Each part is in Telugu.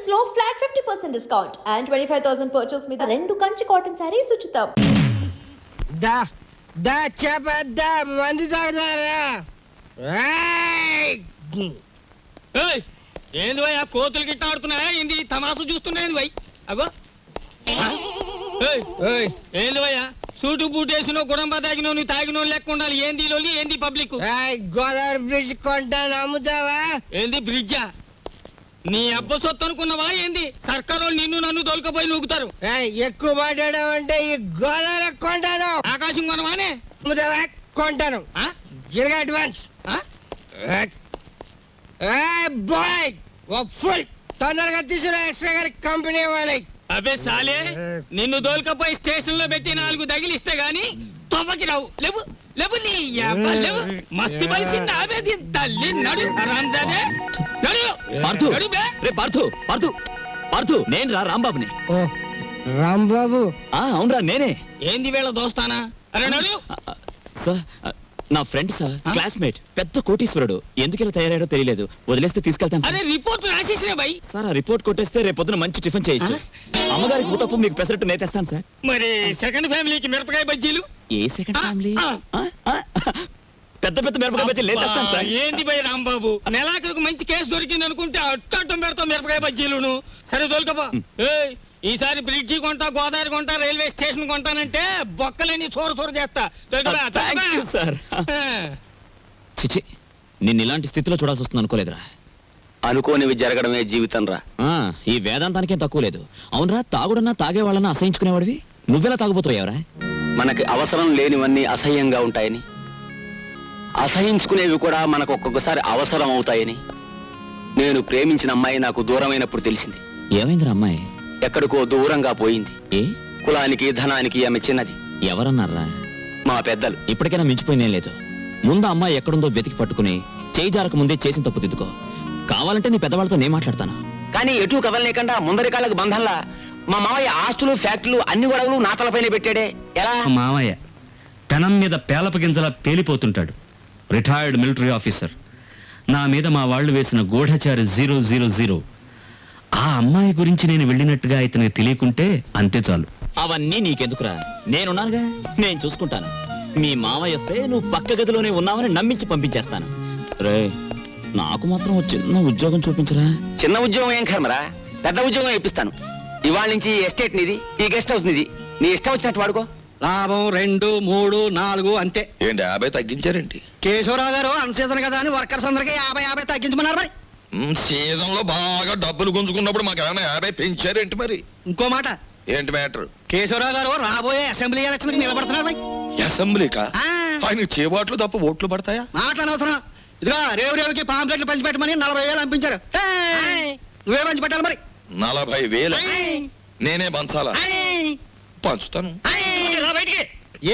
Trends లో flat 50% discount and 25,000 purchase మీద 2 కంచి కాటన్ సారీస్ ఉచితం. దా దా చెప్పద్దా మందు తాగుతారా? ఏంది భయ్ ఆ కోతులు గిట్ట ఆడుతున్నాయా? ఏంది తమాసు చూస్తున్నాయి భయ్? అగో ఏంది భయ్యా సూటు బూట్ వేసినో గుడంబ తాగినో నువ్వు తాగినో లెక్క ఉండాలి. ఏంది లోలి ఏంది పబ్లిక్? గోదావరి బ్రిడ్జ్ కొంటాను అమ్ముతావా? ఏంది బ్రిడ్జా? నీ అబ్బ సొత్తు అనుకున్నావా ఏంది? సర్కారు నిన్ను నన్ను దొలకపోయి నూగుతారు. ఎక్కువ మాట్లాడావంటే ఈ గోదావరి కొంటాను. ఆకాశం కొనవానే అమ్ముతావా? కొంటాను. అడ్వాన్స్ బాయ్ ఫుల్ తొందరగా తీసుకురా ఎక్స్ట్రా గారి కంపెనీ వాళ్ళకి. అబే సాలే నిన్ను దోల్కపోయి స్టేషన్ లో పెట్టి 4 తగిలిస్తే గాని తొమ్మకి రావు. లేవు లేవు నీ అబ్బ లేవు. మస్తు బలిసింది ఆవేది తల్లి. నడు రాంజానే నడు. పార్థు రే పార్థు పార్థు పార్థు నేను రా రాంబాబుని. రాంబాబు? అవునరా నేనే. ఏంది వేళ దోస్తానా? అరే నడు. సార్ నా ఫ్రెండ్ సార్, క్లాస్మేట్, పెద్ద కోటీశ్వరుడు. ఎందుకు ఇలా తయారయ్యాడో తెలియలేదు. వదిలేస్తే తీసుకెళ్తాను. అరే రిపోర్ట్ రాసేసినా భయ్. సార్ ఆ రిపోర్ట్ కొట్టేస్తే రేపు పొద్దున మంచి టిఫిన్ చేయొచ్చు. అమ్మగారికి ఊతప్పు మీకు పెసరట్టు నేతేస్తాను సార్. మరి సెకండ్ ఫ్యామిలీకి మిరపకాయ బజ్జీలు? ఏ సెకండ్ ఫ్యామిలీ? పెద్ద పెద్ద మిరపకాయ బజ్జీలు నేతేస్తాను సార్. ఏంది భయ్ రాంబాబు నెలాఖరుకు మంచి కేసు దొరికింది అనుకుంటే అట్టం పెడతాం మిరపకాయ బజ్జీలును. సరే దొరకబా. ఈసారి బ్రిడ్జి కొంటా, గోదావరి కొంటా, రైల్వే స్టేషన్ కొంటానంటే బొక్కలేని చోరు చేస్తా. సార్ చిచి నిన్ను ఇలాంటి స్థితిలో చూడాల్సి వస్తుంది అనుకోలేదురా. అనుకోనివి జరగడమే జీవితం రా. ఈ వేదాంతానికేం తక్కువ లేదు. అవునరా, తాగుడన్నా తాగేవాళ్ళన్నా అసహించుకునేవాడివి. నువ్వెలా తాగుపోతావురా? మనకి అవసరం లేనివన్నీ అసహ్యంగా ఉంటాయని, అసహించుకునేవి కూడా మనకు ఒక్కొక్కసారి అవసరం అవుతాయని నేను ప్రేమించిన అమ్మాయి నాకు దూరమైనప్పుడు తెలిసింది. ఏమైందిరా అమ్మాయి? ఎక్కడికో దూరంగా పోయింది. ఏ కులానికి ధనానికి ఆమె చిన్నది. ఎవరన్నారా? మా పెద్దలు. ఇప్పటికైనా మించిపోయిందేం లేదు. ముందు అమ్మాయి ఎక్కడుందో వెతికి పట్టుకుని చేయి జారక ముందే చేసిన తప్పు దిద్దుకో. కావాలంటే నీ పెద్దవాళ్ళతో నేను మాట్లాడతాను. కానీ ఎటు కదలలేకుండా ముందరి కాళ్ళకు బంధంలా మా మావయ్య ఆస్తులు, ఫ్యాక్టరీలు, అన్ని గొడవలు నా తలపైన పెట్టాడే. ఎలా? మావయ్య పెనం మీద పేలప గింజలా పేలిపోతుంటాడు. Retired military officer. నా మీద మా వాళ్ళు వేసిన గూఢచారి 000. ఆ అమ్మాయి గురించి నేను వెళ్ళినట్టుగా ఇతనికి తెలియకుంటే అంతే చాలు. అవన్నీ నీకెందుకురా? నేనున్నానుగా, నేను చూసుకుంటాను. మీ మామయ్య వస్తే నువ్వు పక్క గదిలోనే ఉన్నావని నమ్మించి పంపించేస్తాను. రే నాకు మాత్రం చిన్న ఉద్యోగం చూపించరా. చిన్న ఉద్యోగం ఏం కర్మరా, పెద్ద ఉద్యోగం ఇప్పిస్తాను. ఇవాళ నుంచి ఎస్టేట్ నిది, ఈ గెస్ట్ హౌస్ నిది. నీ ఇష్టం వచ్చినట్టు వాడుకో. లాభం 2, 3, 4 అంతే. ఏంటి 50 తగ్గించారేంటి? కేశవరావు గారు అన్సీజన్ కదా అని వర్కర్స్ అందరికి 50 తగ్గించమన్నారు. మరి సీజన్ లో బాగా డబ్బులు గుంజుకున్నప్పుడు మాకు ఏమైనా 50 పెంచారేంటి? మరి ఇంకో మాట. ఏంటి మ్యాటర్? కేశవరావు గారు రాబోయే అసెంబ్లీ ఎలక్షన్ నిలబడుతున్నారు. అసెంబ్లీకా? ఆయనకు చేబాట్లు తప్ప ఓట్లు పడతాయా? మాట్లాడవసరం. ఇదిగో రేవుకి పాంప్లెట్లు పంచిపెట్టమని 40,000 పంపించారు. నువ్వే పంచిపెట్టాలి. మరి 40,000 నేనే పంచాలా? పంచుతాను.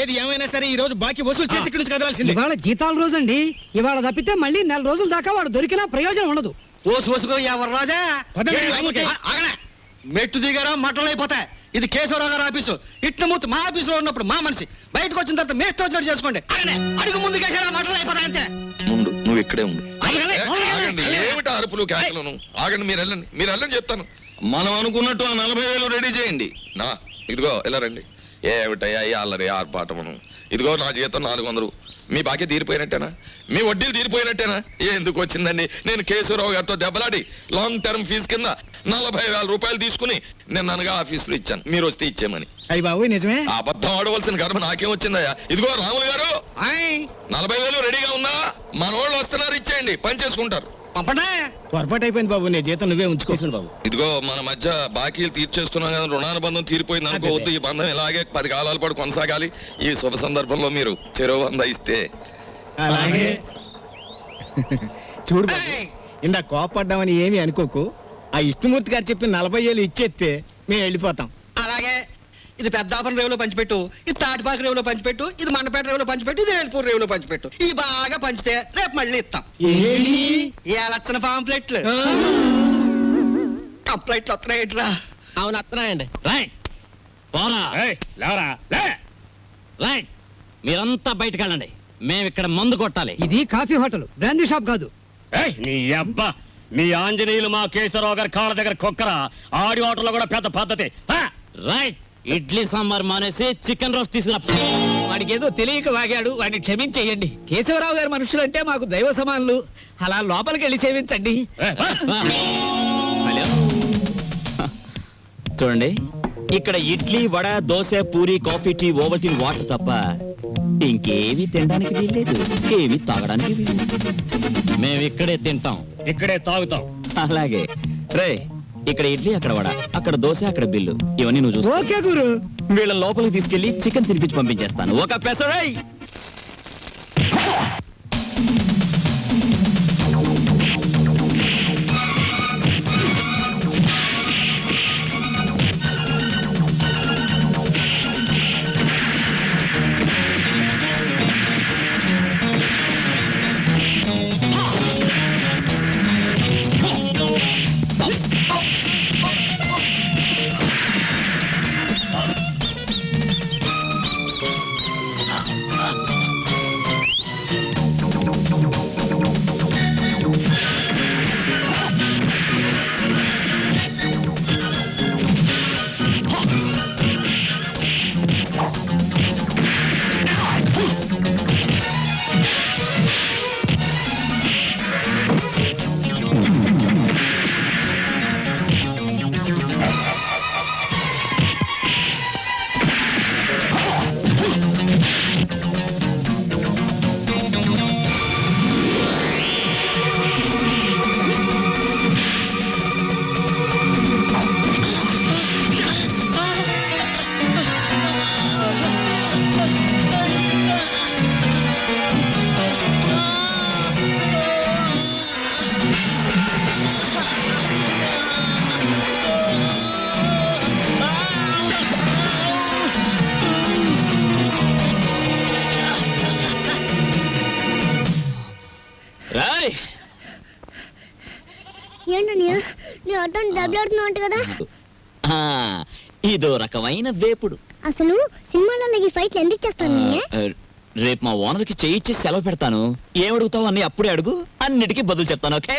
ఏది ఏమైనా సరే ఈ రోజు బాకీ వసూలు చేసి ఇక్కడి నుంచి కదలాల్సింది. ఇవాళ జీతాల రోజు అండి. ఇవాళ తప్పితే మళ్ళీ 4 రోజుల దాకా వాడు దొరికినా ప్రయోజనం ఉండదు. ఓసుకో ఎవరు రాజా మెట్టు దిగారా మట్టలు అయిపోతాయి. ఇది కేశవరావు గారు ఆఫీసు. ఇట్నమూర్తి మా ఆఫీసులో ఉన్నప్పుడు మా మనిషి, బయటకు వచ్చిన తర్వాత మేస్తో వచ్చినట్టు చేసుకోండి. అడుగు ముందు కేసారా మట్టలు అయిపోతాయి అంతే. ముందు నువ్వు ఇక్కడే ఉండు. ఆగండి, ఏమిటి అరుపులు కేకలను? ఆగండి, మీరు వెళ్ళండి చెప్తాను. మనం అనుకున్నట్టు ఆ 40,000 రెడీ చేయండి. ఇదిగో ఇలా రండి. ఏమిటయ్యా ఈ అల్లరి ఆర్పాటమును? ఇదిగో నా జీతం 400. మీ బాకీ తీరిపోయినట్టేనా? మీ వడ్డీలు తీరిపోయినట్టేనా? ఎందుకు వచ్చిందండి? నేను కేశవరావు గారితో దెబ్బలాడి లాంగ్ టర్మ్ ఫీజు కింద 40,000 రూపాయలు తీసుకుని నేను అనగా ఆఫీసులో ఇచ్చాను. మీరు వస్తే ఇచ్చేమని. అయ్యి బాబు నిజమే. అబద్ధం ఆడవలసిన గర్భ నాకేం వచ్చిందయ్యా? ఇదిగో రాములు గారు 40,000 రెడీగా ఉందా? మన వాళ్ళు వస్తున్నారు, ఇచ్చేయండి, పని చేసుకుంటారు. పొరపాటు అయిపోయింది బాబు. నీ జీతం నువ్వే ఉంచుకోవచ్చు బాబు. ఇదిగో మన మధ్య బాకీలు తీర్చేస్తున్నాం కదా, రుణానుబంధం తీరిపోయింది అనుకోవద్దు. ఈ బంధం ఇలాగే 10 కాలాల పాటు కొనసాగాలి. ఈ శుభ సందర్భంలో మీరు చెరువు 100 ఇస్తే. అలాగే చూడు బాబు, ఇందా కోపడ్డామని ఏమీ అనుకోకు. ఆ విష్ణుమూర్తి గారు చెప్పి 40,000 ఇచ్చేస్తే మేము వెళ్ళిపోతాం. అలాగే ఇది పెద్దాపురం రేవులో పంచిపెట్టు, ఇది తాటిపాక రేవులో పంచిపెట్టు, ఇది మండపేట రేవులో పంచిపెట్టు, ఇది ఏడుపూర్ రేవులో పంచిపెట్టు. ఇవి బాగా పంచితే రేపు మళ్ళీ ఇస్తాం. లక్షణ పాంప్లెట్లు కంప్లైంట్లు వస్తున్నాయిట్రా. అవును వస్తున్నాయండి. మీరంతా బయటకు వెళ్ళండి. మేము ఇక్కడ మందు కొట్టాలి. ఇది కాఫీ హోటల్, బ్రాందీ షాప్ కాదు. నీ అబ్బా మీ ఆంజనేయులు మా కేశవరావు గారి కాళ్ళ దగ్గర కుక్కర ఆడి హోటల్లో కూడా పెద్ద పద్ధతి రైట్ ఇడ్లీ సాంబార్ మానేసి చికెన్ రోస్ట్ తీసుకురా. వాడికి ఏదో తెలియక వాగాడు, వాడిని క్షమించేయండి. కేశవరావు గారి మనుషులు అంటే మాకు దైవ సమానులు. అలా లోపలికి వెళ్ళి సేవించండి. హలో చూడండి, ఇక్కడ idli vada dosa puri coffee tea Ovaltine water తప్ప ఇంకేమీ తినడానికి వీల్లేదు, ఏమీ తాగడానికి వీల్లేదు. మేము ఇక్కడే తింటాం, ఇక్కడే తాగుతాం. అలాగే రే, ఇక్కడ ఇడ్లీ అక్కడ వడ, అక్కడ దోశ అక్కడ బిల్లు, ఇవన్నీ నువ్వు చూసుకో. ఓకే గురు. వీళ్ళ లోపలికి తీసుకెళ్లి చికెన్ తినిపించి పంపించేస్తాను. ఒక పెసరై రాయ్. ఏంటన్నయ్య నీ అర్థం దెబ్బలాడుతున్నావు కదా? ఆ, ఇదో రకమైన వేపుడు. అసలు సినిమాలలో ఈ ఫైట్లు ఎందుకు చేస్తాను? ఆ, రేపు మా ఓనర్కి చేయిచ్చి సెలవు పెడతాను. ఏం అడుగుతావు అన్ని అప్పుడే అడుగు, అన్నిటికీ బదులు చెప్తాను. ఓకే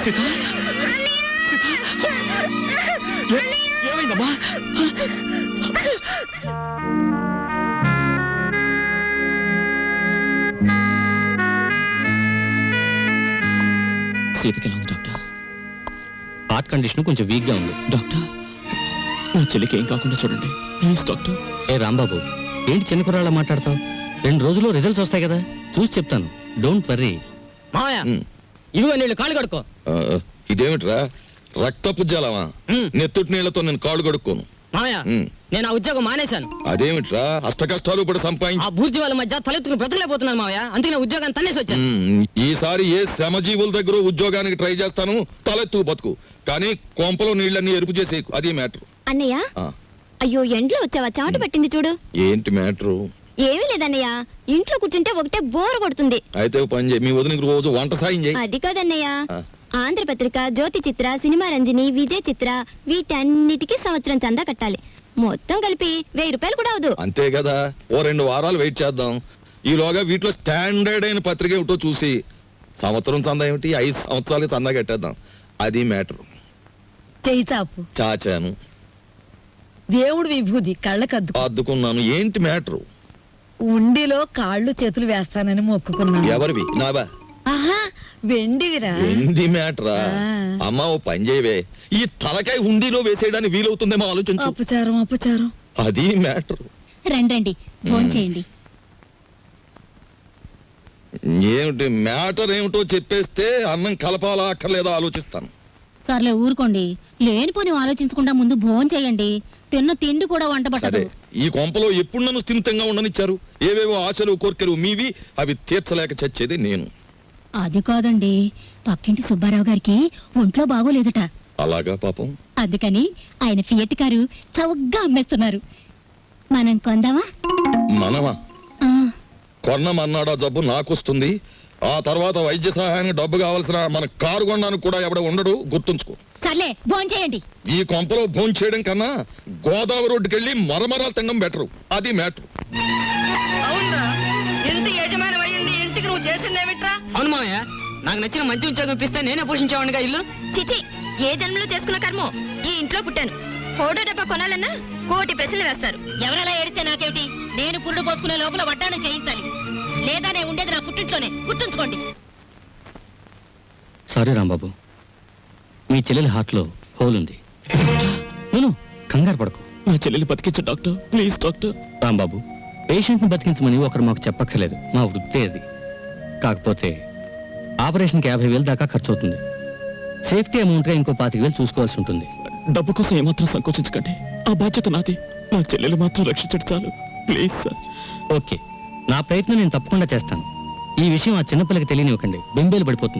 సీత? సీత? ఏమైందమ్మా? సీతకి ఎలా ఉంది డాక్టర్? హార్ట్ కండిషన్ కొంచెం వీక్ గా ఉంది. డాక్టర్, నా చెల్లికి ఏం కాకుండా చూడండి ప్లీజ్ డాక్టర్. ఏ రాంబాబు, ఏంటి చిన్న కుర్రాళ్ళ మాట్లాడతావు? 2 రోజుల్లో రిజల్ట్స్ వస్తాయి కదా, చూసి చెప్తాను. Don't worry. మావయ్య ఉమ్. ఇదిగో నీళ్ళు కాళ్ళు కడుక్కో. ఇదేమిట్రా రక్తపు జలమా? నెత్తుటి నీళ్లతో నేను కాళ్ళు కడుక్కోను. మావయ్య ఉమ్. నేను ఆ ఉద్యోగం మానేశాను. అదేమిట్రా అష్ట కష్టాలు ఇప్పుడు ఆ సంపాదించి బూర్జీ వాళ్ళ మధ్య తలెత్తుకుని బ్రతకలేకపోతున్నాను మావయ్య, అందుకే నా ఉద్యోగాన్ని తన్నేసి వచ్చాను. ఈసారి ఏ శ్రమజీవుల దగ్గర ఉద్యోగానికి ట్రై చేస్తాను, తలెత్తు బతుకు. కానీ కొంపలో నీళ్ళన్నీ ఎరుపు చేసేకు, అది మ్యాటర్. అన్నయ్య, అయ్యో ఎండ్లో వచ్చావా? చెమట పట్టింది చూడు. ఏంటి మ్యాటరు? ఏమీ లేదన్నయ్య, ఇంట్లో కూర్చుంటే ఒకటే బోర్ కొడుతుంది. అయితే ఓ పని చేయి, మీ వదినకి రోజు వంట సాయం చేయి. అది కాదన్నయ్య, ఆ. ఆంధ్రపత్రిక, జ్యోతి చిత్ర, సినిమా రంజని, విజయ్ చిత్ర, వీటన్నిటికీ సంవత్సరం చందా కట్టాలి. మొత్తం కలిపి 1000 రూపాయలు కూడా అవదు. అంతే కదా, ఓ 2 వారాలు వెయిట్ చేద్దాం. ఈలోగా వీటిలో స్టాండర్డ్ అయిన పత్రిక ఏమిటో చూసి సంవత్సరం చందా ఏమిటి, 5 సంవత్సరాలు చందా కట్టేద్దాం. అది మ్యాటర్. చెయ్యి చాపు. చాచాను, దేవుడు విభూది కళ్ళకద్దు. అద్దుకున్నాను. ఏంటి మ్యాటరు? ఉండిలో కాళ్ళు చేతులు వేస్తానని మొక్కుకున్నాను. ఎవరివి? నావా? ఆహా, వెండివిరా. ఏంటి మ్యాటరా? ఆ. అమ్మా ఓ పని చేయవే, ఈ తలకాయ హుండీలో వేసేయడానికి వీలవుతుందేమో ఆలోచించు. అపచారం అపచారం. అది మ్యాటర్. రండి భోంచేయండి. ఏమిటి మ్యాటర్ ఏమిటో చెప్పేస్తే అన్నం కలపాలా అక్కర్లేదా ఆలోచిస్తాను. సర్లే ఊరుకోండి, లేనిపోని ఆలోచించకుండా ముందు భోజనం చేయండి. తిన్న తిండి కూడా వంట సరే, పట్టదు. ఈ కొంపలో ఎప్పుడు నన్ను స్థిమితంగా ఉండనిచ్చారు? ఏవేవో ఆశలు కోర్కెలు మీవి, అవి తీర్చలేక చచ్చేది నేను. అది కాదండి, పక్కింటి సుబ్బారావు గారికి ఒంట్లో బాగోలేదట. అలాగా పాపం. అందుకని ఆయన ఫియట్ కారు చౌకగా అమ్మేస్తున్నారు. మనం కొందామా? మనమా? ఆ, కొన్నమన్నాడా జబ్బు నాకొస్తుంది. ఆ తర్వాత వైద్య సహాయానికి డబ్బు కావాల్సిన మన కారు కొనడానికి కూడా ఎవడ ఉండడు, గుర్తుంచుకో. సర్లే భోజనం చేయండి. ఈ కొంపలో భోంచేయడం చేయడం కన్నా గోదావరి రోడ్డుకెళ్ళి మరమరాలు తినడం బెటరు. అది మ్యాటర్. అవునరా, ఇంటి యజమాని అయ్యుండి ఇంటికి నువ్వు అవును మామయ్య, నాకు నచ్చిన మంచి ఉద్యోగం ఇప్పిస్తే నేనే పోషించేవాడిగా ఇల్లు. చిచి, ఏ జన్మలో చేసుకున్న కర్మో ఈ ఇంట్లో పుట్టాను. ఫోటో డబ్బా కొనాలన్నా కోటి ప్రశ్నలు వేస్తారు. ఎవరెలా ఏడితే నాకేమిటి? నేను పురుడు పోసుకునే లోపల వడ్డాణం చేయించాలి. లేదా నేను ఉండేది నా పుట్టింట్లోనే, గుర్తుంచుకోండి. సారీ రాంబాబు, మీ చెల్లెలి హార్ట్లో హోల్ ఉంది. నేను కంగారు పడకు. నా చెల్లెలు బతికించు డాక్టర్, ప్లీజ్ డాక్టర్. రాంబాబు, పేషెంట్ని బతికించమని ఒకరు మాకు చెప్పక్కర్లేదు, మా వృత్తే అది. కాకపోతే ఆపరేషన్కి 50,000 దాకా ఖర్చు అవుతుంది. సేఫ్టీ అమౌంట్గా ఇంకో 25,000 చూసుకోవాల్సి ఉంటుంది. డబ్బు కోసం ఏమాత్రం సంకోచించకండి, ఆ బాధ్యత నాది. నా చెల్లెలు మాత్రం రక్షించడు చాలు, ప్లీజ్ సార్. ఓకే, నా ప్రయత్నం నేను తప్పకుండా చేస్తాను. ఈ విషయం ఆ చిన్నపిల్లకి తెలియనివ్వకండి, బెంబేలు పడిపోతుంది.